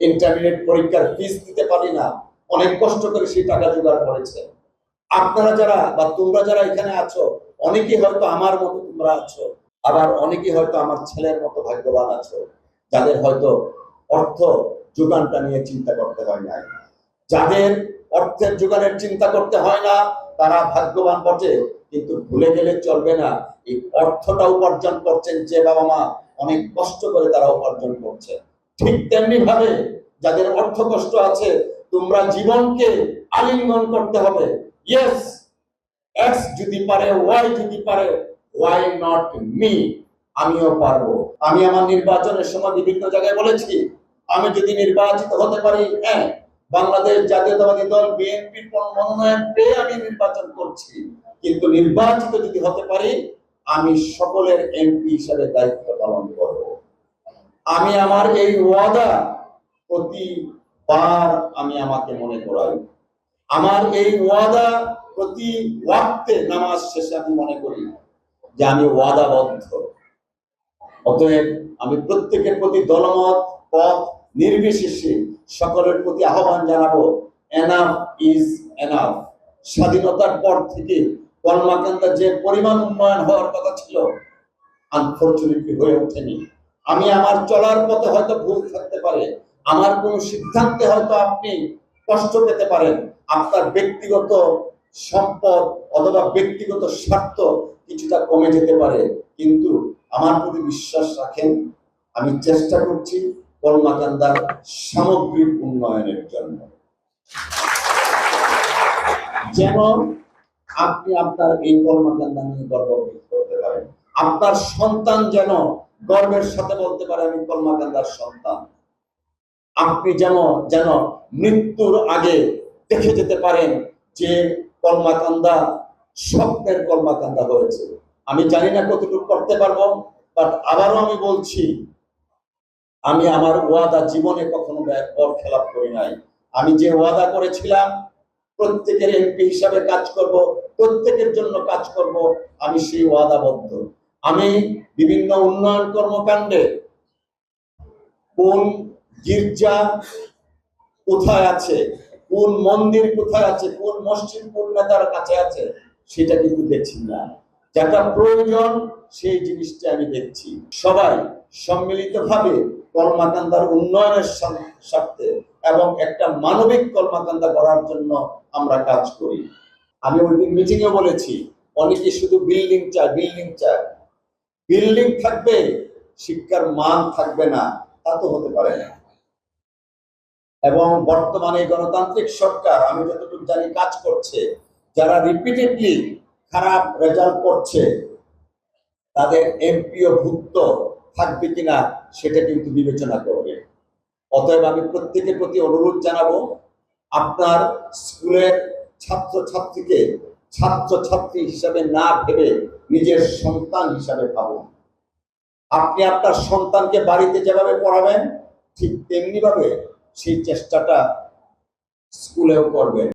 Intermediate পরীক্ষার ফিস দিতে পারি না, অনেক কষ্ট করে সেই টাকা জোগাড় করেছে। আপনারা যারা বা তোমরা যারা এখানে আছো, অনেকেই হয়তো আমার মতো তোমরা আছো, আবার অনেকেই হয়তো আমার ছেলের মতো ভাগ্যবান আছো, যাদের হয়তো অর্থ যোগানটা নিয়ে চিন্তা করতে হয় না। যাদের অর্থের যোগানের চিন্তা করতে হয় না তারা ভাগ্যবান বটে, কিন্তু ভুলে গেলে চলবে না এই অর্থটা উপার্জন করছেন যে বাবা মা অনেক কষ্ট করে তারা উপার্জন করছে। ঠিক তেমনি ভাবে যাদের অর্থ কষ্ট আছে, তোমরা জীবনকে আলিঙ্গন করতে হবে। ইয়েস, এক্স যদি পারে, ওয়াই যদি পারে, ওয়াই নট মি, আমিও পারবো। আমি আমার নির্বাচনের সময় বিভিন্ন জায়গায় বলেছি, আমি যদি নির্বাচিত হতে পারি, হ্যাঁ, বাংলাদেশ জাতীয়তাবাদী দল বিএনপির মনোনয়ন পেয়ে আমি নির্বাচন করছি, কিন্তু নির্বাচিত যদি হতে পারি আমি সকলের এমপি হিসেবে দায়িত্ব পালন করব। আমি আমার এই ওয়াদা প্রতিবার আমি আমাকে মনে করাই। আমার এই ওয়াদা প্রতি ওয়াক্তে নামাজ শেষে আমি মনে করি যে আমি ওয়াদাবদ্ধ। অতএব আমি প্রত্যেকের প্রতি দলমত পথ নির্বিশেষে সকলের প্রতি আহ্বান জানাবো, এনাফ ইজ এনাফ। স্বাধীনতার পর থেকে কলমাকান্দা যে পরিমাণ উন্নয়ন হওয়ার কথা ছিল, আনফরচুনেটলি হয়ে ওঠেনি। আমি আমার চলার পথে হয়তো ভুল থাকতে পারে, আমার কোন সিদ্ধান্তে হয়তো আপনি কষ্ট পেতে পারেন, আপনার ব্যক্তিগত সম্পদ অথবা ব্যক্তিগত স্বার্থ কিছুটা কমে যেতে পারে, কিন্তু আমার প্রতি বিশ্বাস রাখেন, আমি চেষ্টা করছি কলমাকান্দার সামগ্রিক উন্নয়নের জন্য। যেন আপনি আপনার এই কলমাকান্দা নিয়ে গর্ববোধ করতে পারেন, আপনার সন্তান যেন গর্বের সাথে বলতে পারে আমি কলমাকান্দার সন্তান। আপনি যেন মৃত্যুর আগে দেখে যেতে পারেন যে কলমাকান্দা স্বপ্নের কলমাকান্দা হয়েছে। আমি জানি না কতটুকু করতে পারবো, বাট আবারও আমি বলছি, আমি আমার ওয়াদা জীবনে কখনো খেলাপ করি নাই। আমি যে ওয়াদা করেছিলাম প্রত্যেকের এমপি হিসাবে কাজ করব, প্রত্যেকের জন্য কাজ করব, আমি সেই ওয়াদাবদ্ধ। আমি বিভিন্ন উন্নয়ন কর্মকাণ্ডে কোন গির্জা কোথায় আছে, কোন মন্দির কোথায় আছে, কোন মসজিদ কোন নেতার কাছে আছে, সেটা কিন্তু দেখছি না। যেটা প্রয়োজন সেই জিনিসটা আমি দেখছি। সবাই সম্মিলিতভাবে কলমাকান্দার উন্নয়নের স্বার্থে এবং একটা মানবিক কলমাকান্দা করার জন্য আমরা কাজ করি। আমি ওই দিন মিটিংয়ে বলেছি, অনেকে শুধু বিল্ডিং চায়, বিল্ডিং চায়। বিল্ডিং থাকবে, শিক্ষার মান থাকবে না, তা তো হতে পারে না। এবং বর্তমানে গণতান্ত্রিক সরকার আমি যতটুকু জানি কাজ করছে, যারা রিপিটেডলি খারাপ রেজাল্ট করছে তাদের এমপিও ভুক্ত থাকবে কিনা সেটা কিন্তু বিবেচনা করবে। অতএব আমি প্রত্যেকের প্রতি অনুরোধ জানাবো, আপনার স্কুলের ছাত্রছাত্রীকে ছাত্রছাত্রী হিসাবে না ভেবে নিজের সন্তান হিসাবে ভাবুন। আপনি আপনার সন্তানকে বাড়িতে যেভাবে পড়াবেন ঠিক তেমনি ভাবে সেই চেষ্টাটা স্কুলেও করবেন।